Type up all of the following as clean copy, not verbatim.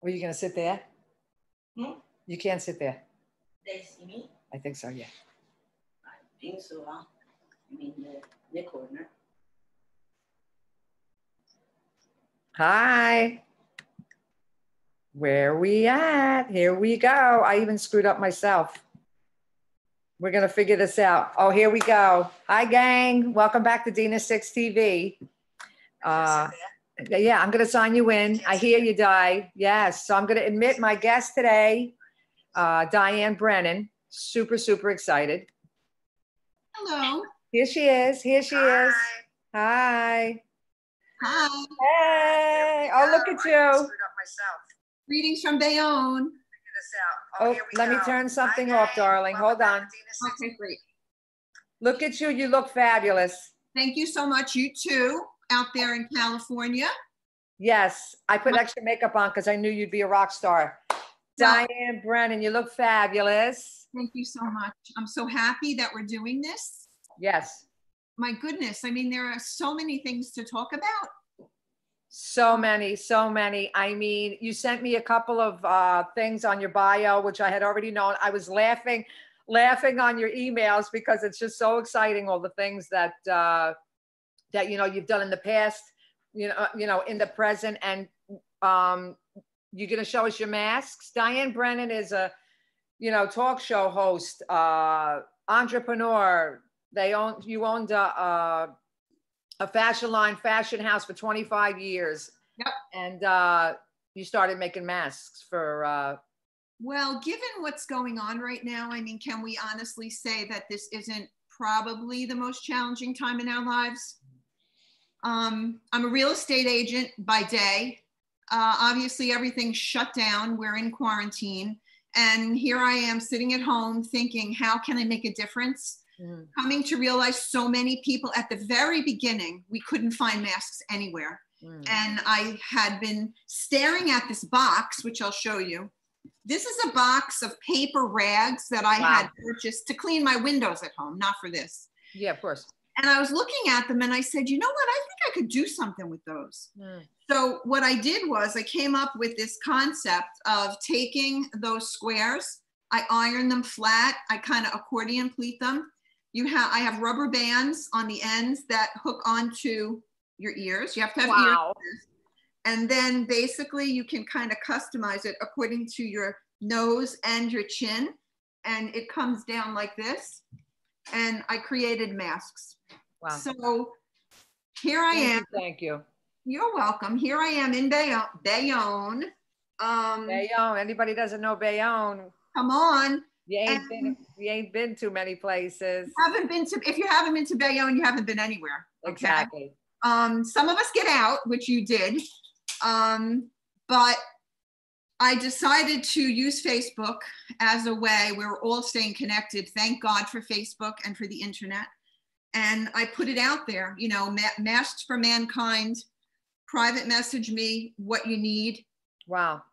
Were you going to sit there? Hmm? You can't sit there. They see me? I think so, yeah. I think so, huh? I mean, the corner. Hi. Where we at? Here we go. I even screwed up myself. We're going to figure this out. Oh, here we go. Hi, gang. Welcome back to Dina 6 TV. Yeah, I'm going to sign you in. I hear you, Di. Yes. So I'm going to admit my guest today, Diane Brennan. Super, super excited. Hello. Here she is. Here she is. Hi. Hi. Hey. Oh, look at you. Greetings from Bayonne. Oh, let me turn something off, darling. Hold on. Okay, great. Look at you. You look fabulous. Thank you so much. You too, out there in California. Yes, I put extra makeup on because I knew you'd be a rock star. Well, Diane Brennan, you look fabulous. thank you so much. I'm so happy that we're doing this. Yes. My goodness, I mean, there are so many things to talk about. So many, so many. I mean, you sent me a couple of things on your bio, which I had already known. I was laughing on your emails because it's just so exciting, all the things that that you've done in the past, in the present, and you're going to show us your masks. Diane Brennan is a talk show host, entrepreneur. You owned a fashion line, fashion house for 25 years. Yep. And you started making masks for well, given what's going on right now, I mean, can we honestly say that this isn't probably the most challenging time in our lives? I'm a real estate agent by day. Obviously, everything's shut down. We're in quarantine. And here I am sitting at home thinking, how can I make a difference? Coming to realize so many people at the very beginning, we couldn't find masks anywhere. And I had been staring at this box, which I'll show you. This is a box of paper rags that I had purchased to clean my windows at home, not for this. Yeah, of course. And I was looking at them and I said, you know what? I think I could do something with those. So what I did was I came up with this concept of taking those squares, I iron them flat, I kind of accordion pleat them. I have rubber bands on the ends that hook onto your ears. You have to have ears. And then basically you can kind of customize it according to your nose and your chin. And it comes down like this. And I created masks. Wow. So here I am. Thank you. You're welcome. Here I am in Bayonne. Bayonne. Anybody doesn't know Bayonne? Come on. You ain't been to many places. If you haven't been to Bayonne, you haven't been anywhere. Okay? Exactly. Some of us get out, which you did. But I decided to use Facebook as a way where we're all staying connected. Thank God for Facebook and for the internet. And I put it out there, Masks for Mankind, private message me what you need. Wow.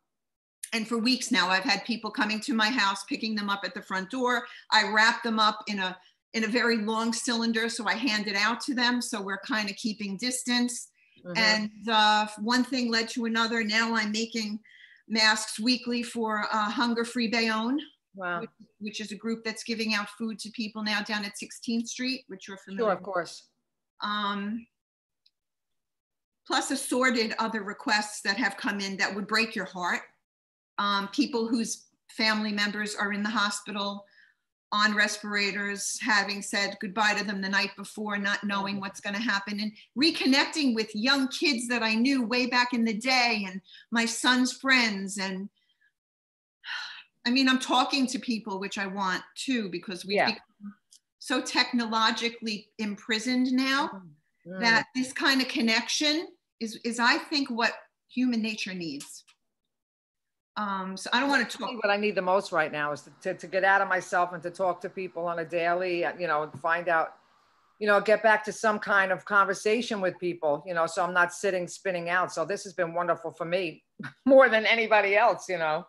And for weeks now, I've had people coming to my house, picking them up at the front door. I wrap them up in a very long cylinder, so I hand it out to them. So we're kind of keeping distance. And one thing led to another. Now I'm making masks weekly for Hunger Free Bayonne, which is a group that's giving out food to people now down at 16th Street, which you're familiar with. Sure, of course. Plus assorted other requests that have come in that would break your heart. People whose family members are in the hospital on respirators, having said goodbye to them the night before, not knowing what's going to happen, and reconnecting with young kids that I knew way back in the day and my son's friends. And I mean, I'm talking to people, which I want too, because we've become so technologically imprisoned now that this kind of connection is I think what human nature needs. So I don't want to talk. What I need the most right now is to get out of myself and to talk to people on a daily, and find out, get back to some kind of conversation with people, so I'm not spinning out. So this has been wonderful for me more than anybody else, Well,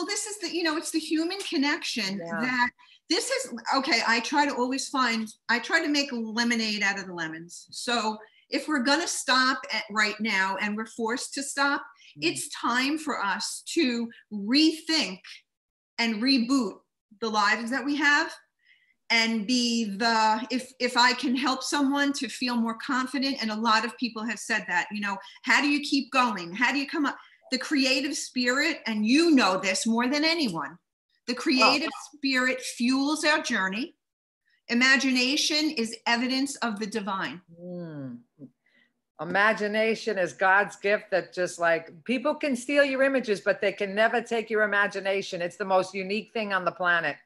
this is it's the human connection that this is, okay. I try to make lemonade out of the lemons. So if we're going to stop right now and we're forced to stop, It's time for us to rethink and reboot the lives that we have, and be the, if I can help someone to feel more confident. And a lot of people have said that, you know, how do you keep going? How do you come up? The creative spirit, and you know this more than anyone, the creative spirit fuels our journey. Imagination is evidence of the divine. Imagination is God's gift that just like, people can steal your images, but they can never take your imagination. It's the most unique thing on the planet.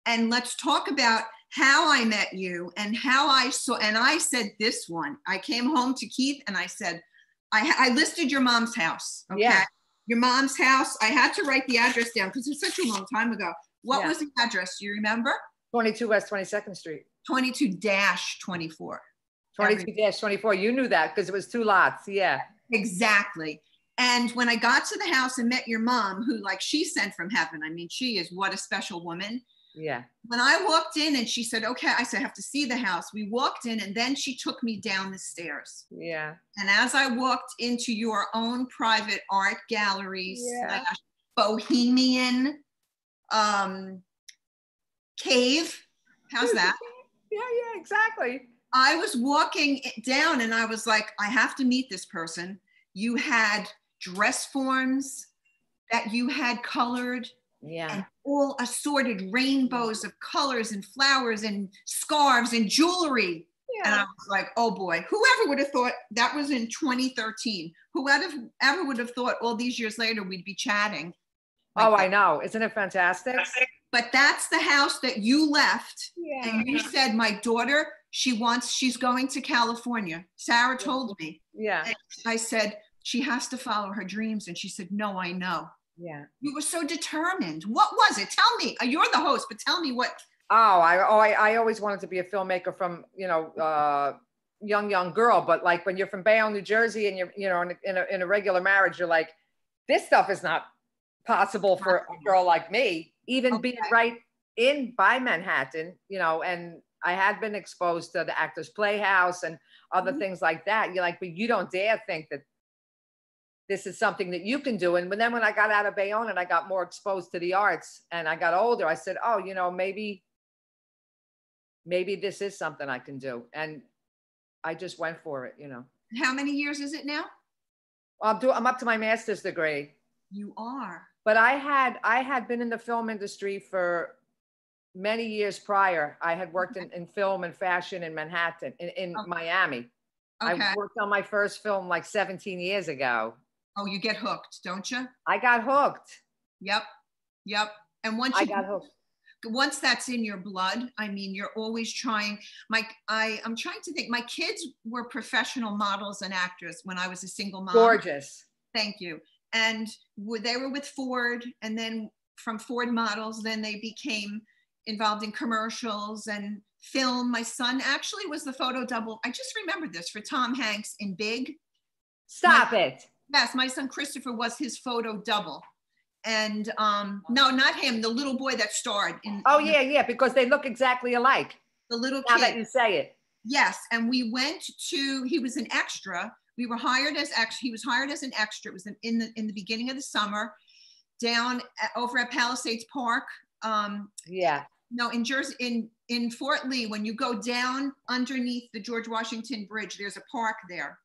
And let's talk about how I met you and how I saw, and I said this one, I came home to Keith and I said, I listed your mom's house. Okay. Yeah. Your mom's house. I had to write the address down because it's such a long time ago. What was the address? Do you remember? 22 West 22nd Street. 22-24. 22-24. You knew that because it was 2 lots. Yeah. Exactly. And when I got to the house and met your mom, who like she sent from heaven. I mean, she is what a special woman. Yeah. When I walked in and she said, okay, I said, I have to see the house. We walked in and then she took me down the stairs. Yeah. And as I walked into your own private art gallery / bohemian cave, how's that? Yeah, exactly. I was walking down and I was like, I have to meet this person. You had dress forms that you had colored. Yeah. And all assorted rainbows of colors and flowers and scarves and jewelry. Yeah. And I was like, oh boy, whoever would have thought that was in 2013? Whoever would have thought all these years later we'd be chatting? Like I know. Isn't it fantastic? But that's the house that you left. Yeah. And you said, my daughter, she's going to California. Sarah told me. Yeah. And I said, she has to follow her dreams. And she said, no, I know. Yeah. You were so determined. What was it? Tell me. You're the host, but tell me what. I always wanted to be a filmmaker from, you know, young girl. But like when you're from Bayonne, New Jersey, and you're, you know, in a regular marriage, you're like, this stuff is not possible for a girl like me, even being right by Manhattan, you know, and I had been exposed to the Actors Playhouse and other things like that. You're like, but you don't dare think that this is something that you can do. And then when I got out of Bayonne and I got more exposed to the arts and I got older, I said, oh, you know, maybe this is something I can do. And I just went for it, you know. How many years is it now? I'm up to my master's degree. You are. But I had been in the film industry for many years prior. I had worked in film and fashion in Manhattan, in Miami. Okay. I worked on my first film like 17 years ago. Oh, you get hooked, don't you? I got hooked. Yep. And once I got hooked. Once that's in your blood, I mean, you're always trying. I'm trying to think. My kids were professional models and actors when I was a single mom. Gorgeous. Thank you. And they were with Ford, and then from Ford models, then they became involved in commercials and film. My son actually was the photo double. I just remembered this, for Tom Hanks in Big. Stop it. Yes, my son Christopher was his photo double. And no, not him, the little boy that starred in. Oh yeah, because they look exactly alike. The little kid. Now that you say it. Yes, and we went to, he was an extra. We were hired as extra. He was hired as an extra. It was in the beginning of the summer, down over at Palisades Park. Yeah. No, in Jersey, in Fort Lee, when you go down underneath the George Washington Bridge, there's a park there.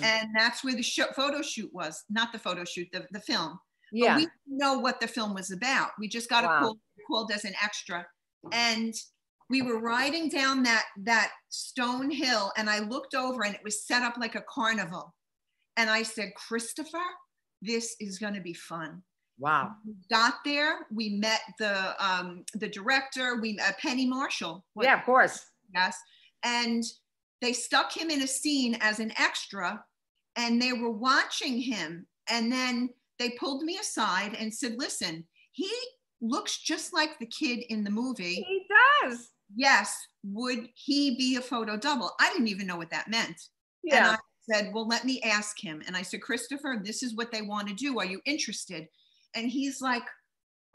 And that's where the photo shoot was. Not the photo shoot, the film. Yeah. But we didn't know what the film was about. We just got called as an extra. And we were riding down that stone hill, and I looked over and it was set up like a carnival. And I said, Christopher, this is going to be fun. Wow. We got there, we met the director, we met Penny Marshall. Yeah, of course. Yes. And they stuck him in a scene as an extra, and they were watching him. And then they pulled me aside and said, listen, he looks just like the kid in the movie. He does. Yes. Would he be a photo double? I didn't even know what that meant. Yeah. And I said, well, let me ask him. And I said, Christopher, this is what they want to do. Are you interested? And he's like,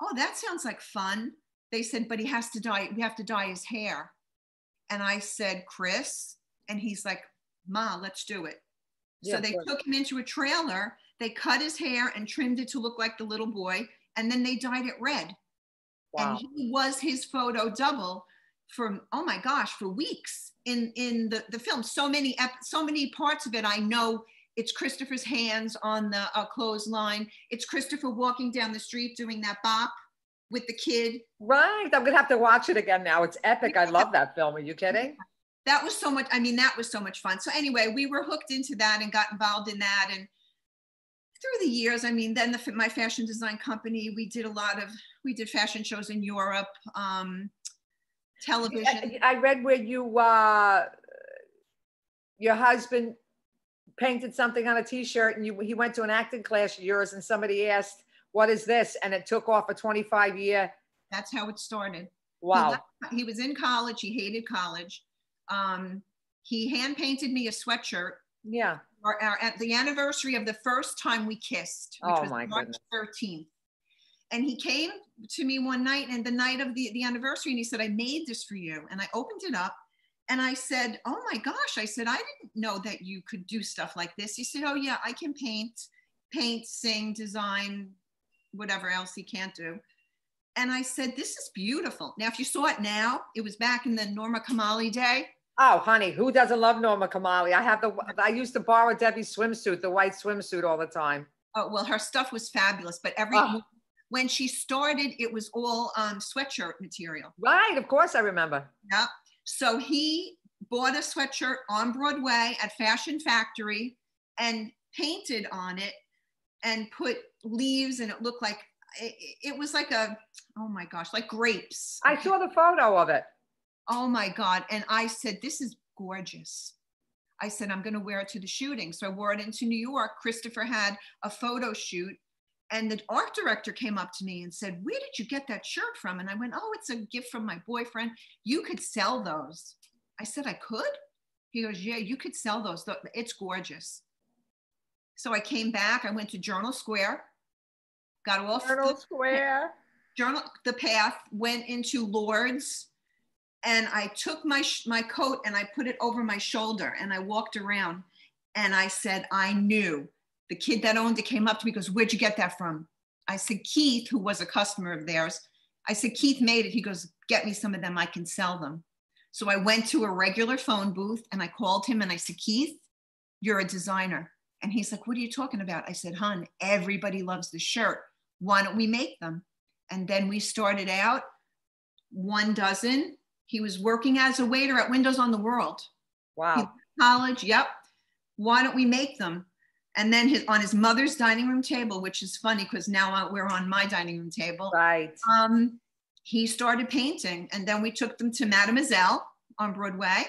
oh, that sounds like fun. They said, but he has to dye, we have to dye his hair. And I said, Chris, and he's like, Ma, let's do it. Yeah, so they took him into a trailer They cut his hair and trimmed it to look like the little boy. And then they dyed it red. Wow. And he was his photo double for, oh my gosh, for weeks in the film. So many parts of it, I know it's Christopher's hands on the clothesline. It's Christopher walking down the street doing that bop with the kid. Right. I'm going to have to watch it again now. It's epic. I love that film. Are you kidding? That was so much, I mean, that was so much fun. So anyway, we were hooked into that and got involved in that. And through the years, I mean, then my fashion design company, we did fashion shows in Europe, television. I read where your husband painted something on a t-shirt and he went to an acting class of yours and somebody asked, what is this? And it took off a 25-year. That's how it started. Wow. He was in college. He hated college. He hand painted me a sweatshirt. Yeah. At the anniversary of the first time we kissed, which was March 13th. And he came to me one night, and the night of the anniversary, and he said, I made this for you. And I opened it up and I said, oh my gosh, I said, I didn't know that you could do stuff like this. He said, oh yeah, I can paint, sing, design, whatever else he can't do. And I said, this is beautiful. Now, if you saw it now, it was back in the Norma Kamali day. Oh, honey, who doesn't love Norma Kamali? I used to borrow Debbie's swimsuit, the white swimsuit all the time. Oh, well, her stuff was fabulous, but when she started, it was all sweatshirt material. Right, of course I remember. Yep. So he bought a sweatshirt on Broadway at Fashion Factory and painted on it and put leaves, and it looked like, it was like oh my gosh, like grapes. I saw the photo of it. Oh my God. And I said, this is gorgeous. I said, I'm going to wear it to the shooting. So I wore it into New York. Christopher had a photo shoot, and the art director came up to me and said, where did you get that shirt from? And I went, oh, it's a gift from my boyfriend. You could sell those. I said, I could? He goes, yeah, you could sell those. It's gorgeous. So I came back. I went to Journal Square, got off the path, went into Lord's, and I took my coat and I put it over my shoulder and I walked around and I said, I knew. The kid that owned it came up to me, goes, where'd you get that from? I said, Keith, who was a customer of theirs. I said, Keith made it. He goes, get me some of them. I can sell them. So I went to a regular phone booth and I called him and I said, Keith, you're a designer. And he's like, what are you talking about? I said, hon, everybody loves the shirt. Why don't we make them? And then we started out 1 dozen. He was working as a waiter at Windows on the World. Wow. College, yep. Why don't we make them? And then on his mother's dining room table, which is funny because now we're on my dining room table. Right. He started painting, and then we took them to Mademoiselle on Broadway.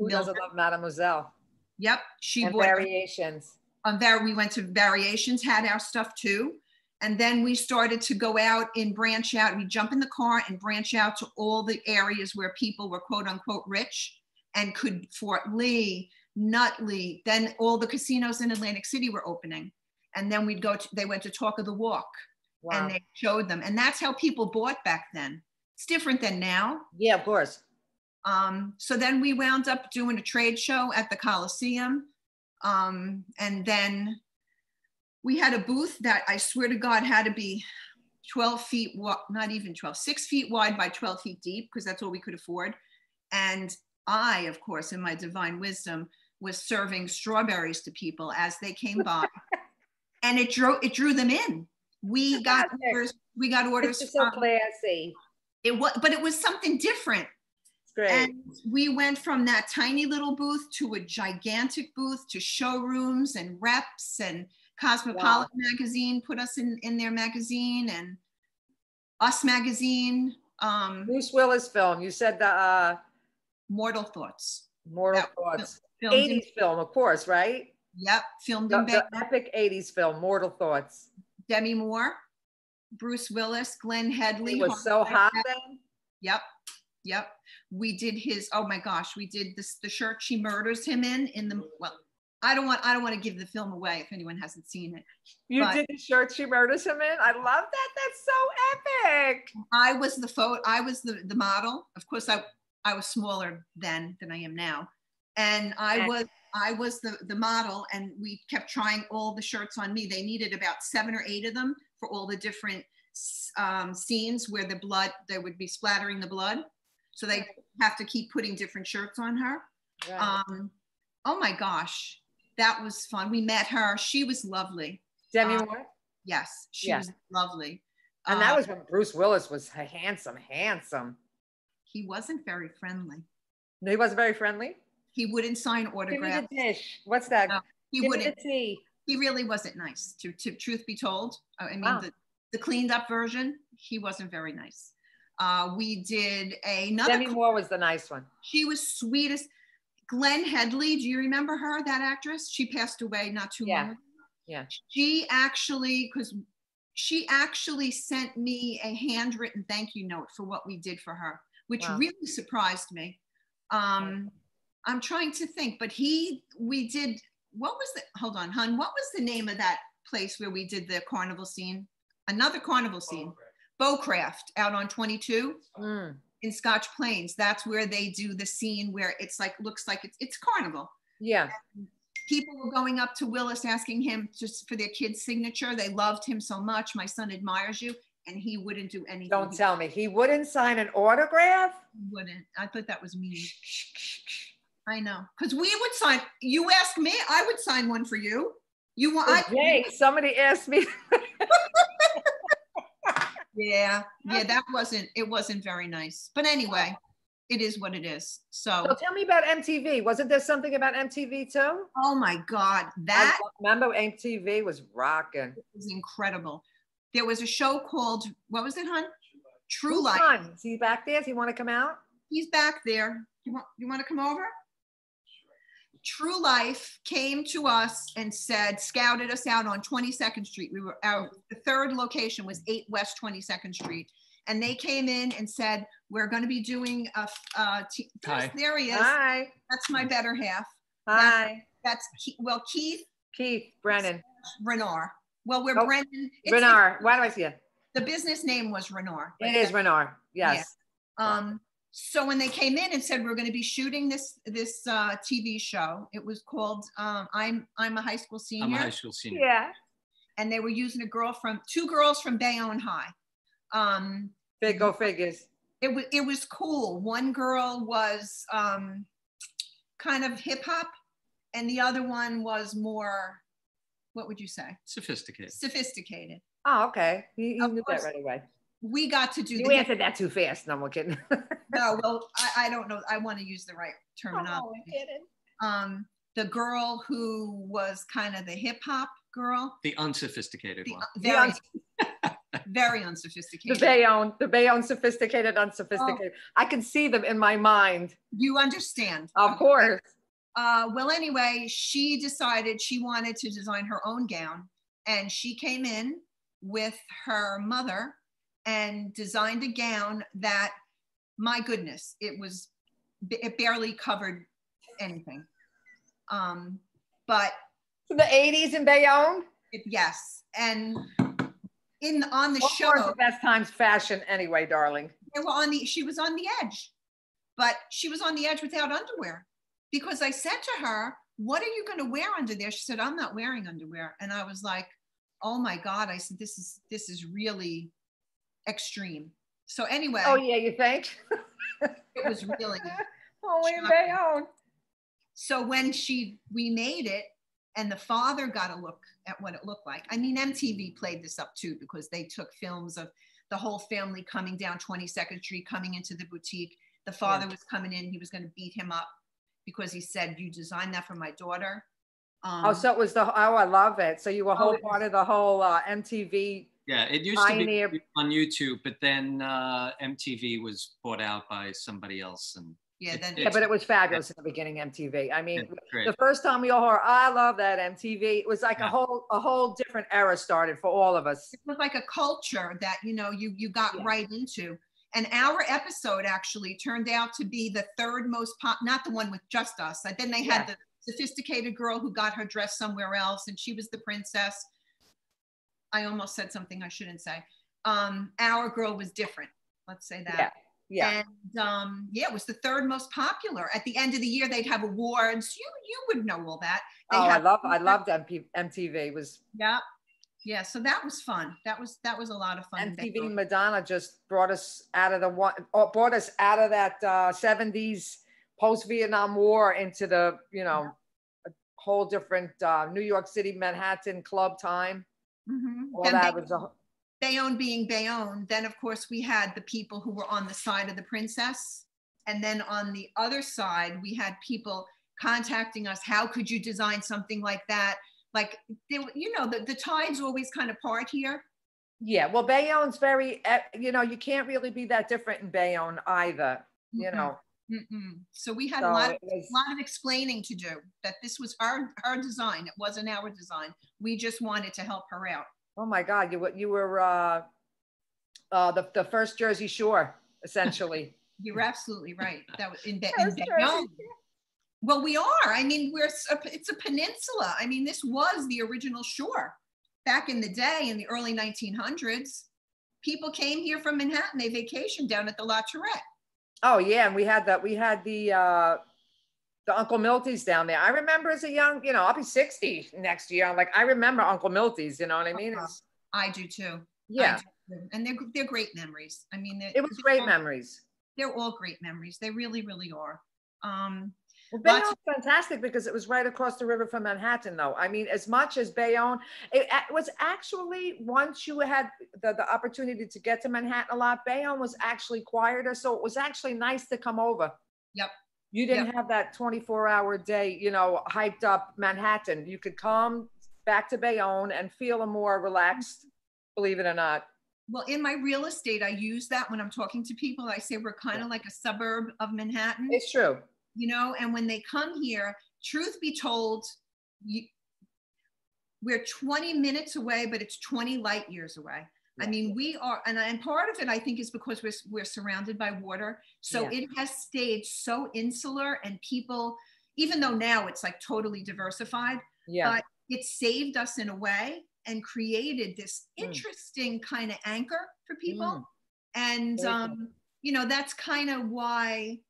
Who doesn't love Mademoiselle? Yep. She bought Variations. We went to Variations, had our stuff too. And then we started to go out and branch out. We jump in the car and branch out to all the areas where people were quote unquote rich and could, Fort Lee, Nutley, then all the casinos in Atlantic City were opening. And then they went to Talk of the Walk. Wow. And they showed them. And that's how people bought back then. It's different than now. Yeah, of course. So then we wound up doing a trade show at the Coliseum. And then we had a booth that I swear to God had to be 12 feet, not even 12, 6 feet wide by 12 feet deep, because that's all we could afford. And I, of course, in my divine wisdom, was serving strawberries to people as they came by. And it drew them in. We got orders. It's so classy. But it was something different. Great. And we went from that tiny little booth to a gigantic booth to showrooms and reps, and Cosmopolitan Magazine put us in their magazine, and Us Magazine. Bruce Willis film. You said the Mortal Thoughts. Mortal Thoughts. 80s film, of course, right? Yep. Filmed the epic 80s film, Mortal Thoughts. Demi Moore, Bruce Willis, Glenn Headley. He was so hot then. Yep. We did oh my gosh, we did the shirt she murders him in the, well, I don't want to give the film away if anyone hasn't seen it. You did the shirt she murders him in? I love that. That's so epic. I was the model. Of course, I was smaller then than I am now. And I I was the model, and we kept trying all the shirts on me. They needed about 7 or 8 of them for all the different scenes where they would be splattering the blood. So they have to keep putting different shirts on her. Right. Oh my gosh, that was fun. We met her. She was lovely. Demi Moore? Yes, she was lovely. And that was when Bruce Willis was handsome. He wasn't very friendly. No, he wasn't very friendly? He wouldn't sign autographs. Give me the dish. What's that? No, he Give wouldn't. me the tea. He really wasn't nice, to truth be told. I mean, Wow. the cleaned up version, he wasn't very nice. We did another. Demi Moore was the nice one. She was sweetest. Glenn Headley, do you remember her, that actress? She passed away not too long ago. Yeah. She actually sent me a handwritten thank you note for what we did for her, which really surprised me. I'm trying to think, but hold on, hon, what was the name of that place where we did the carnival scene? Another carnival scene. Beaucraft out on 22 in Scotch Plains. That's where they do the scene where it's like, looks like it's carnival. Yeah. And people were going up to Willis asking him just for their kid's signature. They loved him so much. My son admires you. And he wouldn't do anything. Don't tell me. He wouldn't sign an autograph? He wouldn't. I thought that was mean. I know. Because we would sign. You asked me, I would sign one for you. You want? Hey, somebody asked me. Yeah, it wasn't very nice. But anyway, it is what it is. So tell me about MTV. Wasn't there something about MTV too? Oh my God, Remember MTV was rocking. It was incredible. There was a show called, what was it, hon? True Life. Is he back there? Does he want to come out? He's back there. You want to come over? True Life came to us and scouted us out on 22nd Street. The third location was 8 West 22nd Street. And they came in and said, we're going to be doing Hi. There he is. Hi. That's my better half. Hi. That's Keith Brennan. Rennar. Well, we're Brennan. Rennar. Why do I see it? The business name was Rennar. It is Rennar. Yes. Yeah. So when they came in and said we're going to be shooting this TV show, it was called I'm a High School Senior. I'm a high school senior. Yeah. And they were using two girls from Bayonne High. Go figures. It was cool. One girl was kind of hip hop, and the other one was more, what would you say? Sophisticated. Oh, okay. You knew that right away. We got to do. You answered that too fast. No, I'm kidding. No, well, I don't know. I want to use the right terminology. The girl who was kind of the hip hop girl. The unsophisticated one. Very unsophisticated. The Bayonne sophisticated, unsophisticated. Oh. I can see them in my mind. You understand. Of course. Well, anyway, she decided she wanted to design her own gown, and she came in with her mother and designed a gown that, my goodness, it barely covered anything. But the 80s in Bayonne? Yes. And on the show. Of course, the best times fashion anyway, darling. She was on the edge, but she was on the edge without underwear, because I said to her, what are you going to wear under there? She said, I'm not wearing underwear. And I was like, oh my God. I said, this is really extreme. So anyway. Oh yeah, you think? It was really. Only in Bayonne. So when we made it, and the father got a look at what it looked like. I mean, MTV played this up too, because they took films of the whole family coming down 22nd Street, coming into the boutique. The father was coming in, he was going to beat him up because he said, you designed that for my daughter. So it was I love it. So you were part of the whole MTV. Yeah, it used to be on YouTube, but then MTV was bought out by somebody else. And but it was fabulous in the beginning, MTV. I mean, the first time we all heard, I love that MTV. It was like a whole different era started for all of us. It was like a culture that, you got right into. And our episode actually turned out to be the third most not the one with just us. Then they had the sophisticated girl who got her dress somewhere else, and she was the princess. I almost said something I shouldn't say. Our girl was different. Let's say that. Yeah. And yeah, it was the third most popular. At the end of the year, they'd have awards. You would know all that. Oh, I loved MTV. It was, yeah. Yeah, so that was fun. That was a lot of fun. MTV Madonna just brought us out of that 70s post-Vietnam War into the, you know, a whole different New York City, Manhattan club time. Mm-hmm. All that was Bayonne being Bayonne. Then of course we had the people who were on the side of the princess. And then on the other side, we had people contacting us. How could you design something like that? Like, you know, the tides always kind of part here. Yeah, well, Bayonne's very, you know, you can't really be that different in Bayonne either, you know. So we had a lot of explaining to do, that this was our design. It wasn't our design. We just wanted to help her out. Oh my God, you were the first Jersey Shore, essentially. You're absolutely right. That was in Bayonne. Well, we are. I mean, it's a peninsula. I mean, this was the original shore. Back in the day, in the early 1900s, people came here from Manhattan. They vacationed down at the La Tourette. Oh yeah, and we had the Uncle Milty's down there. I remember as a young, you know, I'll be 60 next year. I'm like, I remember Uncle Milty's. You know what I mean? I do too. Yeah, and they're great memories. I mean, it was great memories. They're all great memories. They really, really are. Well, Bayonne's fantastic because it was right across the river from Manhattan, though. I mean, as much as Bayonne, it was actually, once you had the opportunity to get to Manhattan a lot, Bayonne was actually quieter. So it was actually nice to come over. Yep. You didn't have that 24-hour day, you know, hyped up Manhattan. You could come back to Bayonne and feel a more relaxed, believe it or not. Well, in my real estate, I use that when I'm talking to people. I say we're kind of like a suburb of Manhattan. It's true. You know, and when they come here, truth be told, we're 20 minutes away, but it's 20 light years away. Yeah. I mean, we are, and part of it, I think, is because we're surrounded by water. So it has stayed so insular, and people, even though now it's like totally diversified, but it saved us in a way and created this interesting kind of anchor for people. And, you know, that's kind of why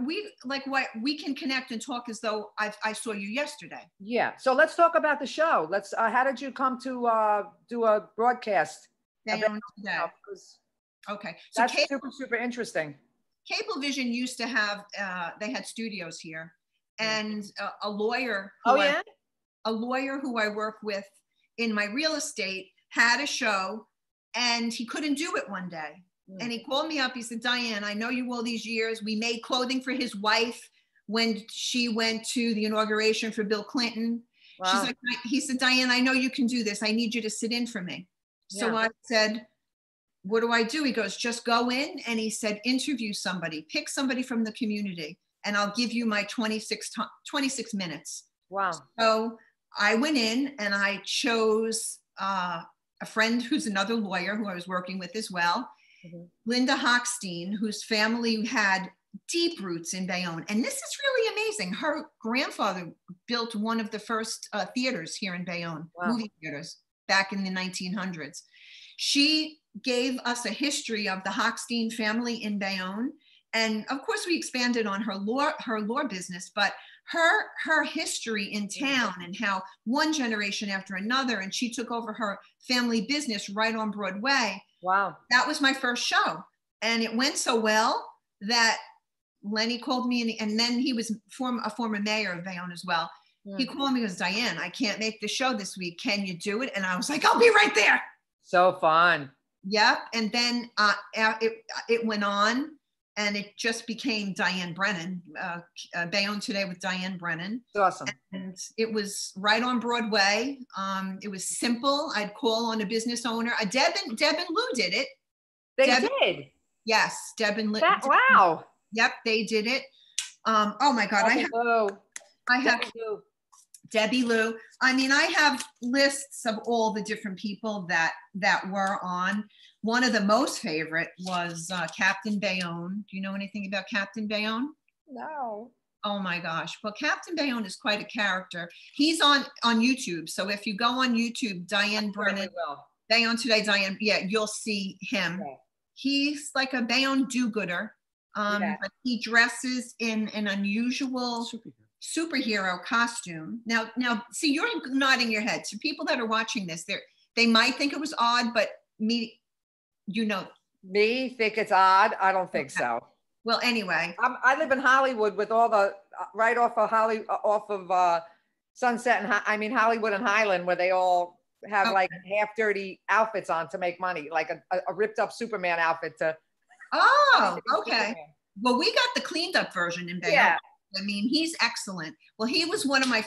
we can connect and talk as though I saw you yesterday. Yeah. So let's talk about the show. Let's. How did you come to do a broadcast? Today. Okay. So that's super interesting. Cablevision used to have. They had studios here, and a lawyer. A lawyer who I work with in my real estate had a show, and he couldn't do it one day. And he called me up. He said, Diane, I know you all these years. We made clothing for his wife when she went to the inauguration for Bill Clinton. Wow. She's like, he said, Diane, I know you can do this. I need you to sit in for me. So I said, what do I do? He goes, just go in. And he said, interview somebody, pick somebody from the community, and I'll give you my 26 minutes. Wow. So I went in and I chose a friend who's another lawyer who I was working with as well. Linda Hochstein, whose family had deep roots in Bayonne. And this is really amazing. Her grandfather built one of the first theaters here in Bayonne, movie theaters, back in the 1900s. She gave us a history of the Hochstein family in Bayonne. And of course, we expanded on her law business, but her history in town and how one generation after another, and she took over her family business right on Broadway. Wow. That was my first show. And it went so well that Lenny called me, and then he was a former mayor of Bayonne as well. He called me and goes, Diane, I can't make the show this week. Can you do it? And I was like, I'll be right there. So fun. Yep. And then it went on, and it just became Diane Brennan, Bayonne Today with Diane Brennan. Awesome. And it was right on Broadway. It was simple. I'd call on a business owner. Deb and Lou did it. They did? Yes, Deb and Lou. Wow. Yep, they did it. Oh my God. I have Debbie Lou. I mean, I have lists of all the different people that were on. One of the most favorite was Captain Bayonne. Do you know anything about Captain Bayonne? No. Oh my gosh. Well, Captain Bayonne is quite a character. He's on YouTube. So if you go on YouTube, Diane Brennan, Bayonne Today, Diane, you'll see him. Okay. he's like a Bayonne do-gooder, Yeah. but he dresses in an unusual superhero costume. Now, see, you're nodding your head. So people that are watching this, they might think it was odd, but me, Me think it's odd? I don't think so. Well, anyway. I live in Hollywood with all the, right off of Sunset and Hollywood and Highland, where they all have like half dirty outfits on to make money, like a ripped up Superman outfit to. Oh, okay. Well, we got the cleaned up version in Bayonne. Yeah. I mean, he's excellent. Well, he was one of my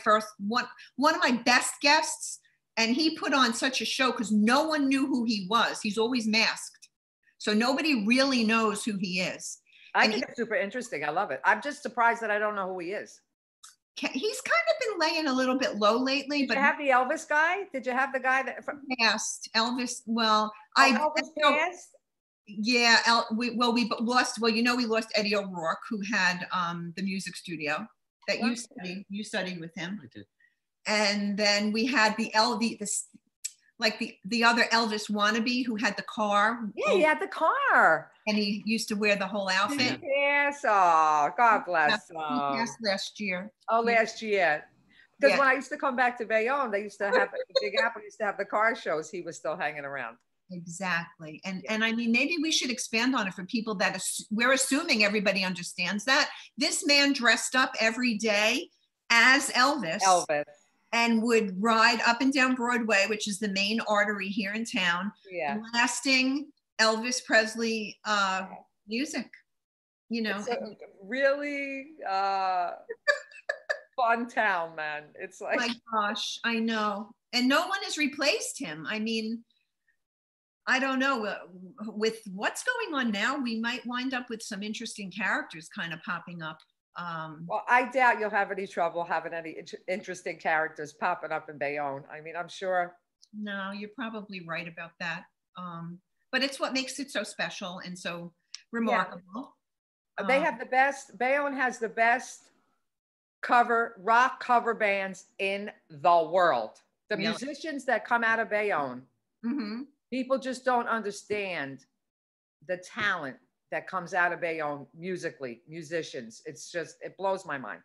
best guests, and he put on such a show because no one knew who he was. He's always masked, so nobody really knows who he is. I think it's super interesting. I love it. I'm just surprised that I don't know who he is. He's kind of been laying a little bit low lately. Did you have the Elvis guy? Did you have the guy that passed? Elvis. Well, Elvis passed. Yeah. We lost. Well, we lost Eddie O'Rourke, who had the music studio that you studied with him. I did. And then we had the other Elvis wannabe who had the car. Yeah, he had the car. And he used to wear the whole outfit. Yes. Oh, God bless. He passed last year. Oh, last year. Because when I used to come back to Bayonne, they used to have Big Apple used to have the car shows. He was still hanging around. Exactly. And I mean, maybe we should expand on it for people that we're assuming everybody understands that. This man dressed up every day as Elvis. And would ride up and down Broadway, which is the main artery here in town, blasting Elvis Presley music. It's a really fun town, man. It's like, my gosh, I know. And no one has replaced him. I mean, I don't know. With what's going on now, we might wind up with some interesting characters kind of popping up. Well, I doubt you'll have any trouble having any interesting characters popping up in Bayonne. I mean, I'm sure. No, you're probably right about that. But it's what makes it so special and so remarkable. Yeah. They have the best, Bayonne has the best rock cover bands in the world. The musicians that come out of Bayonne, people just don't understand the talent that comes out of Bayonne musically, musicians. It blows my mind.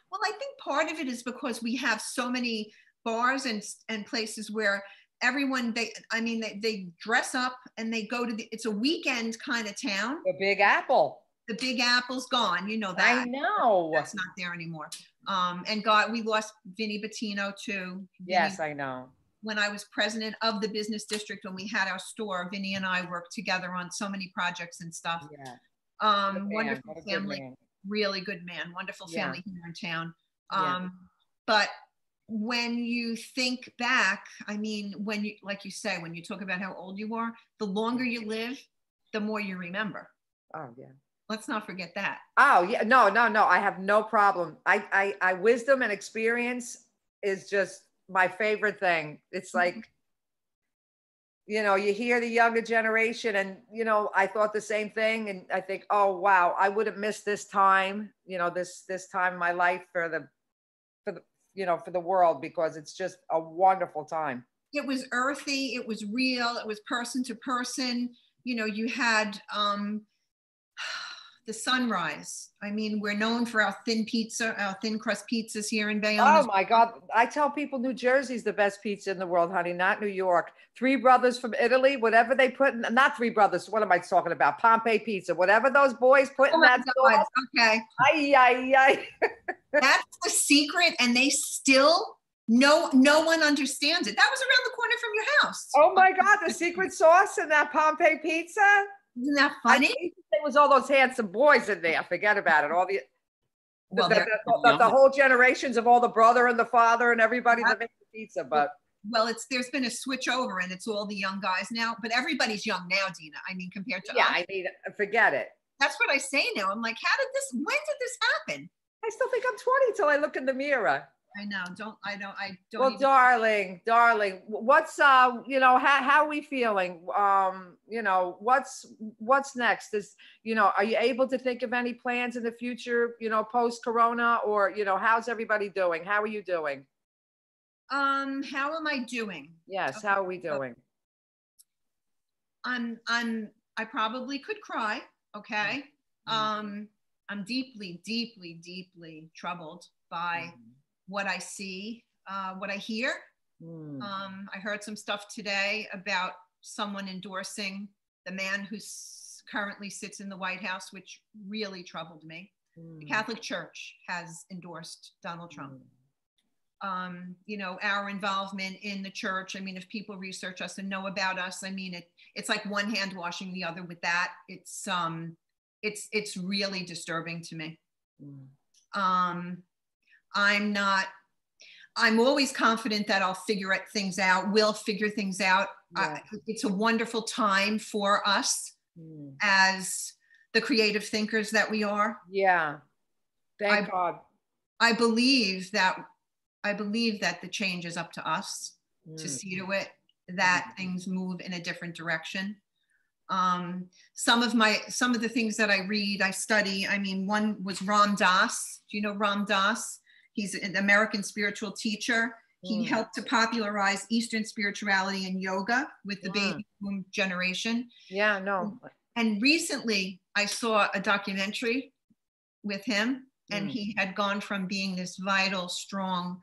Well, I think part of it is because we have so many bars and places where everyone, they dress up and they go to it's a weekend kind of town. The Big Apple. The Big Apple's gone, you know that. I know. That's not there anymore. And we lost Vinny Bettino too. Yes, I know. When I was president of the business district, when we had our store, Vinny and I worked together on so many projects and stuff. Yeah. Wonderful family, really good man, wonderful family here in town. But when you think back, I mean, like you say, when you talk about how old you are, the longer you live, the more you remember. Oh, yeah. Let's not forget that. Oh, yeah. No. I have no problem. I wisdom and experience is just my favorite thing. It's like, you hear the younger generation and, I thought the same thing. And I think, oh, wow, I wouldn't miss this time, this time in my life for the world, because it's just a wonderful time. It was earthy. It was real. It was person to person. You had, the sunrise. I mean, we're known for our thin crust pizzas here in Bayonne. Oh my God. I tell people New Jersey's the best pizza in the world, honey, not New York. Three Brothers from Italy, whatever they put in, not Three Brothers, what am I talking about? Pompeii pizza, whatever those boys put in that sauce. Okay. That's the secret, and they still, no one understands it. That was around the corner from your house. Oh my God, the secret sauce in that Pompeii pizza? Isn't that funny? There was all those handsome boys in there. Forget about it. All the whole generations of all the brother and the father and everybody that makes the pizza. But there's been a switch over, and it's all the young guys now. But everybody's young now, Dina. I mean, compared to us. I mean, forget it. That's what I say now. I'm like, when did this happen? I still think I'm 20 till I look in the mirror. I know. I don't. Well, darling, what's how are we feeling? What's next? Are you able to think of any plans in the future? Post Corona, or how's everybody doing? How are you doing? How am I doing? Yes. How are we doing? I'm I probably could cry. Okay. I'm deeply, deeply, deeply troubled by what I see, what I hear. I heard some stuff today about someone endorsing the man who currently sits in the White House, which really troubled me. The Catholic Church has endorsed Donald Trump. You know, our involvement in the church. I mean, if people research us and know about us, I mean, it's like one hand washing the other with that. It's really disturbing to me. I'm always confident that I'll figure things out. We'll figure things out. Yeah. It's a wonderful time for us as the creative thinkers that we are. Yeah. Thank God. I believe that the change is up to us to see to it that things move in a different direction. Some of the things that I read, I study. I mean, one was Ram Dass. Do you know Ram Dass? He's an American spiritual teacher. He helped to popularize Eastern spirituality and yoga with the baby boom generation. Yeah, no. And recently I saw a documentary with him, and he had gone from being this vital, strong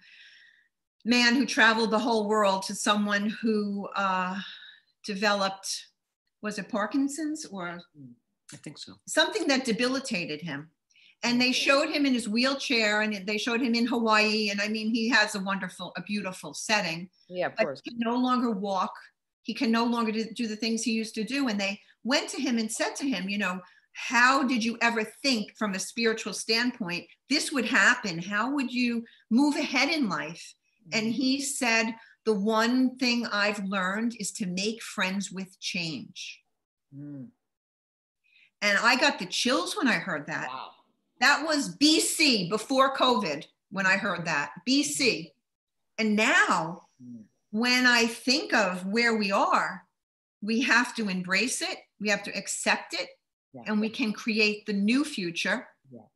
man who traveled the whole world to someone who developed, was it Parkinson's or? I think so. Something that debilitated him. And they showed him in his wheelchair, and they showed him in Hawaii. And I mean, he has a beautiful setting. Yeah, of but course. He can no longer walk. He can no longer do the things he used to do. And they went to him and said to him, you know, how did you ever think from a spiritual standpoint this would happen? How would you move ahead in life? And he said, the one thing I've learned is to make friends with change. And I got the chills when I heard that. Wow. That was BC, before COVID, when I heard that, BC. And now, when I think of where we are, we have to embrace it. We have to accept it. Yeah. And we can create the new future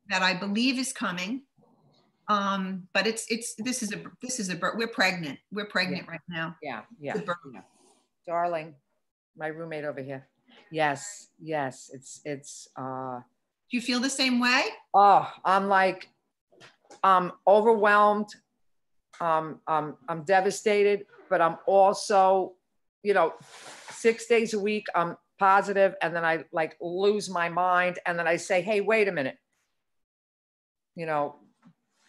that I believe is coming. But this is a birth. We're pregnant. We're pregnant right now. Yeah. Darling, my roommate over here. Yes. It's Do you feel the same way? Oh, I'm overwhelmed. I'm devastated, but I'm also, 6 days a week, I'm positive, and then I like lose my mind. And then I say, hey, wait a minute.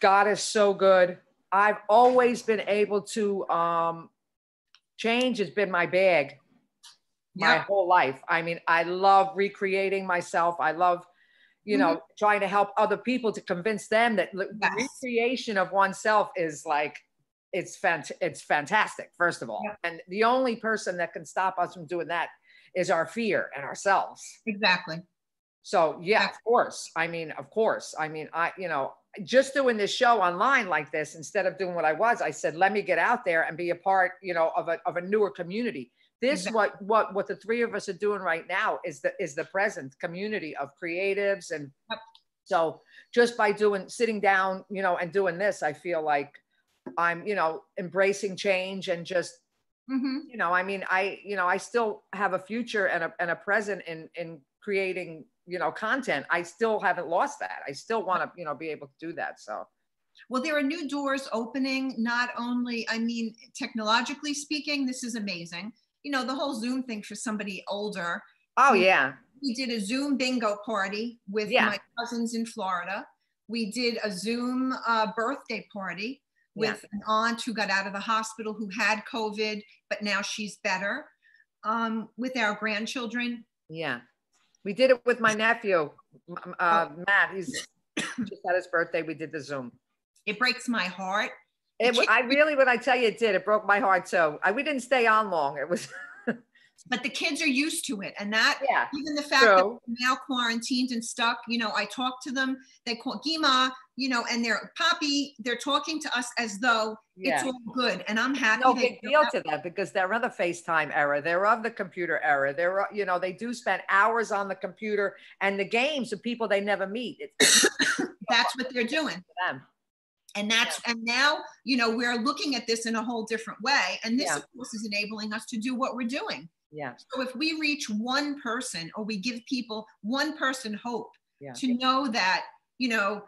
God is so good. I've always been able to, change has been my bag my whole life. I mean, I love recreating myself. I love, trying to help other people to convince them that the recreation of oneself is like, it's fantastic, first of all. And the only person that can stop us from doing that is our fear and ourselves. Exactly. So of course. I just doing this show online like this, instead of doing what I was, I said, let me get out there and be a part, of a newer community. This, what the three of us are doing right now is the present community of creatives. And so just by sitting down, and doing this, I feel like I'm, embracing change and just, I still have a future and a present in creating, content. I still haven't lost that. I still want to, be able to do that. So. Well, there are new doors opening, not only, technologically speaking, this is amazing. The whole Zoom thing for somebody older. Oh, yeah. We did a Zoom bingo party with my cousins in Florida. We did a Zoom birthday party with an aunt who got out of the hospital, who had COVID, but now she's better, with our grandchildren. Yeah. We did it with my nephew, Matt. He's just had his birthday. We did the Zoom. It breaks my heart. When I tell you it did, it broke my heart too. We didn't stay on long. It was. But the kids are used to it. And that, even the fact that we're now quarantined and stuck, I talk to them, they call Gima, and they're Poppy, they're talking to us as though it's all good. And I'm happy. No big deal to them, because they're of the FaceTime era. They're of the computer era. They're, they do spend hours on the computer and the games of people they never meet. That's what they're doing. For them. And that's, and now, you know, we're looking at this in a whole different way. And this, Yeah. of course, is enabling us to do what we're doing. Yeah. So if we reach one person, or we give people one person hope Yeah. to know that, you know,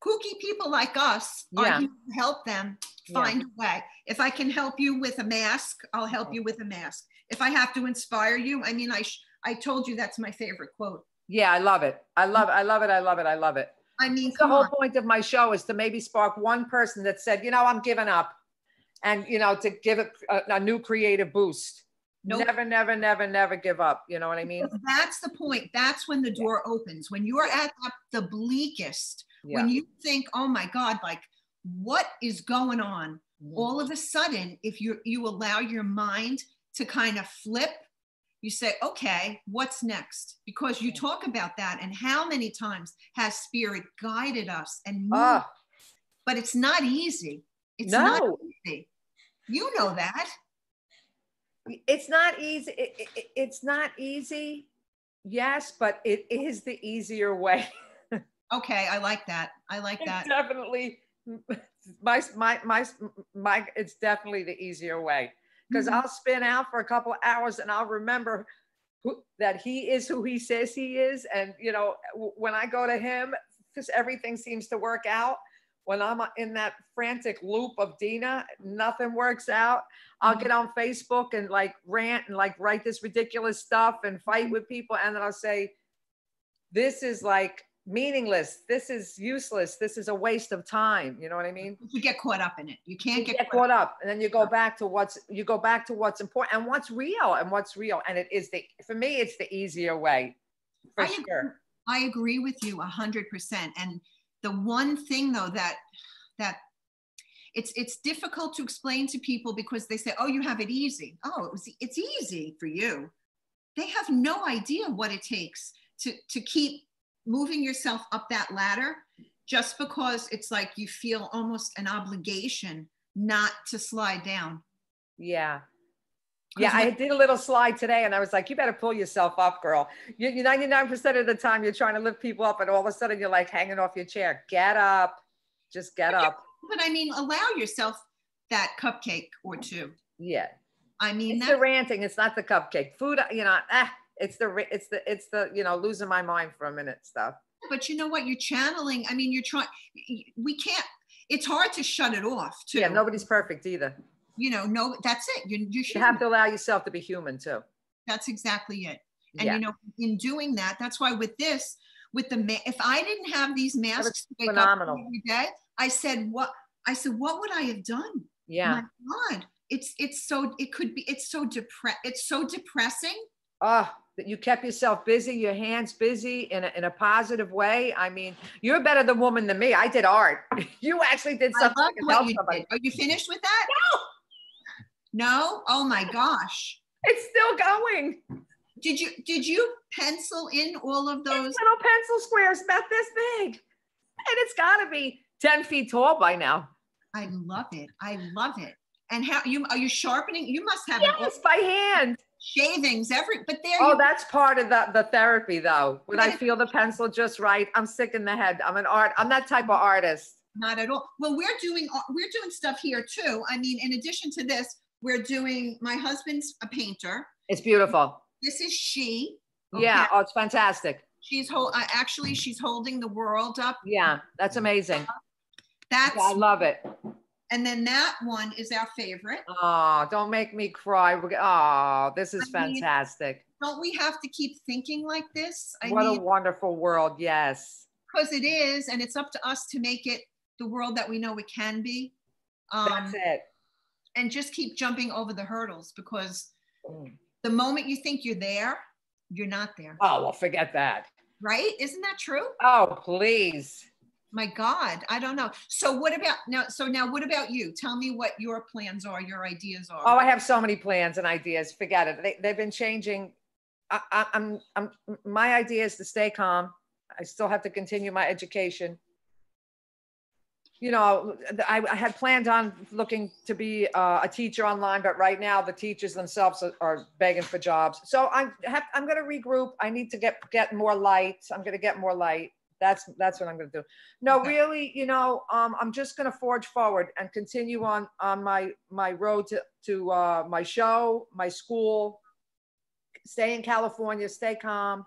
kooky people like us are Yeah. here to help them find a way. If I can help you with a mask, I'll help you with a mask. If I have to inspire you, I mean, I told you that's my favorite quote. Yeah, I love it. I love it. I love it. I love it. I love it. I mean, The come whole on. point of my show is to maybe spark one person that said, you know, I'm giving up, and, you know, to give it a new creative boost. Nope. Never, never, never, never give up. You know what I mean? That's the point. That's when the door opens. When you're at the bleakest, when you think, oh my God, like, what is going on? All of a sudden, if you allow your mind to kind of flip, you say, okay, what's next? Because you talk about that, and how many times has spirit guided us and moved, but it's not easy. It's not easy. You know that. It's not easy. It's not easy. Yes, but it is the easier way. Okay, I like that. I like that. It's definitely it's definitely the easier way, because I'll spin out for a couple of hours and I'll remember that he is who he says he is. And, you know, when I go to him, because everything seems to work out. When I'm in that frantic loop of Dina, nothing works out. I'll get on Facebook and like rant and like write this ridiculous stuff and fight with people. And then I'll say, this is like meaningless. This is useless. This is a waste of time. You know what I mean? You get caught up in it. You can't get caught up. And then you go back to what's important and what's real. And it is for me, it's the easier way. For sure. I agree with you 100%. And the one thing though, that it's difficult to explain to people, because they say, oh, you have it easy. Oh, it's easy for you. They have no idea what it takes to keep moving yourself up that ladder, just because it's like you feel almost an obligation not to slide down. Yeah. Yeah, I did a little slide today, and I was like, you better pull yourself up, girl. You 99% of the time you're trying to lift people up, and all of a sudden you're like hanging off your chair. Get up. Just get up. But I mean, allow yourself that cupcake or two. Yeah. I mean, it's the ranting. It's not the cupcake. Food, you know, it's the, you know, losing my mind for a minute stuff. But you know what? You're channeling. I mean, it's hard to shut it off too. Yeah, nobody's perfect either. You know, no, that's it. You have to allow yourself to be human too. That's exactly it. And you know, in doing that, that's why with this, if I didn't have these masks to wake up every day, I said, what would I have done? Yeah. My God, it's so depressing. Oh, that you kept yourself busy, your hands busy in a positive way. I mean, you're a better woman than me. I did art. You actually did something. I love what you did. Are you finished with that? No? Oh my gosh. It's still going. Did you pencil in all of those? Little pencil squares about this big. And it's gotta be 10 feet tall by now. I love it. I love it. And are you sharpening? You must have by hand. Shavings but there. Oh, that's part of the therapy though. When I feel the pencil just right, I'm sick in the head. I'm that type of artist. Not at all. Well, we're doing stuff here too. I mean, in addition to this, we're doing, my husband's a painter. It's beautiful. This is she. Okay. Yeah. Oh, it's fantastic. She's holding the world up. Yeah, that's amazing. I love it. And then that one is our favorite. Oh, don't make me cry. Oh, this is fantastic. Don't we have to keep thinking like this? What a wonderful world. Yes. Because it is, and it's up to us to make it the world that we know it can be. That's it. And just keep jumping over the hurdles, because the moment you think you're there, you're not there. Oh, well, forget that. Right? Isn't that true? Oh, please. My God, I don't know. So what about now what about you? Tell me what your plans are, your ideas are. Oh, I have so many plans and ideas. Forget it. They've been changing. My idea is to stay calm. I still have to continue my education. You know, I had planned on looking to be a teacher online, but right now the teachers themselves are begging for jobs. So I'm going to regroup. I need to get more light. I'm going to get more light. That's what I'm going to do. No, Okay. really, you know, I'm just going to forge forward and continue on my road to my show, my school, stay in California, stay calm.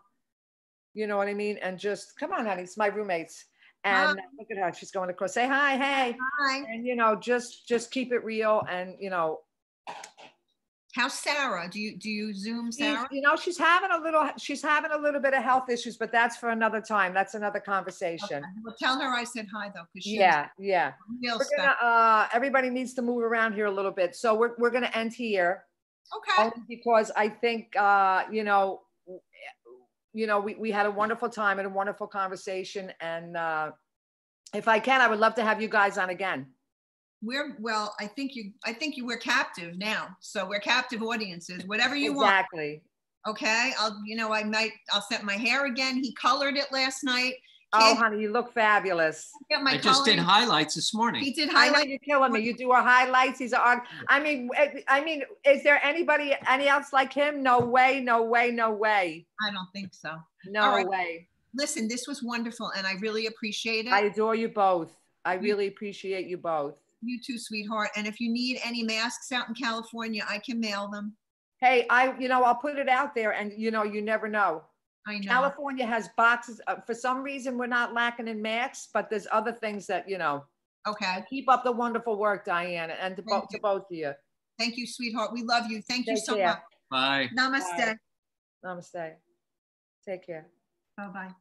You know what I mean? And just come on, honey. It's my roommates. And Hi. look at her. She's going across. Say hi, hey. Hi. And you know, just keep it real. And you know, How's Sarah? Do you Zoom Sarah? you know, she's having a little bit of health issues, but that's for another time. That's another conversation. Okay. Well, tell her I said hi though, because Yeah. real We're special. gonna everybody needs to move around here a little bit. So we're gonna end here. Okay. Only because I think you know, we had a wonderful time and a wonderful conversation. And if I can, I would love to have you guys on again. Well, I think you were captive now. So we're captive audiences, whatever you want. Exactly. Okay. I'll set my hair again. He colored it last night. Oh, honey, you look fabulous. Get my I just did coloring. highlights this morning. He did I know highlight. you're killing me. You do our highlights. He's on. I mean, is there any else like him? No way, no way, no way. I don't think so. No All right. way. Listen, this was wonderful and I really appreciate it. I adore you both. I really appreciate you both. You too, sweetheart. And if you need any masks out in California, I can mail them. Hey, I'll put it out there, and you never know. I know. California has boxes. For some reason, we're not lacking in masks, but there's other things that, Okay. Keep up the wonderful work, Diane, and to both of you. Thank you, sweetheart. We love you. Thank you so care. much. Bye. Namaste. Namaste. Take care. Bye-bye.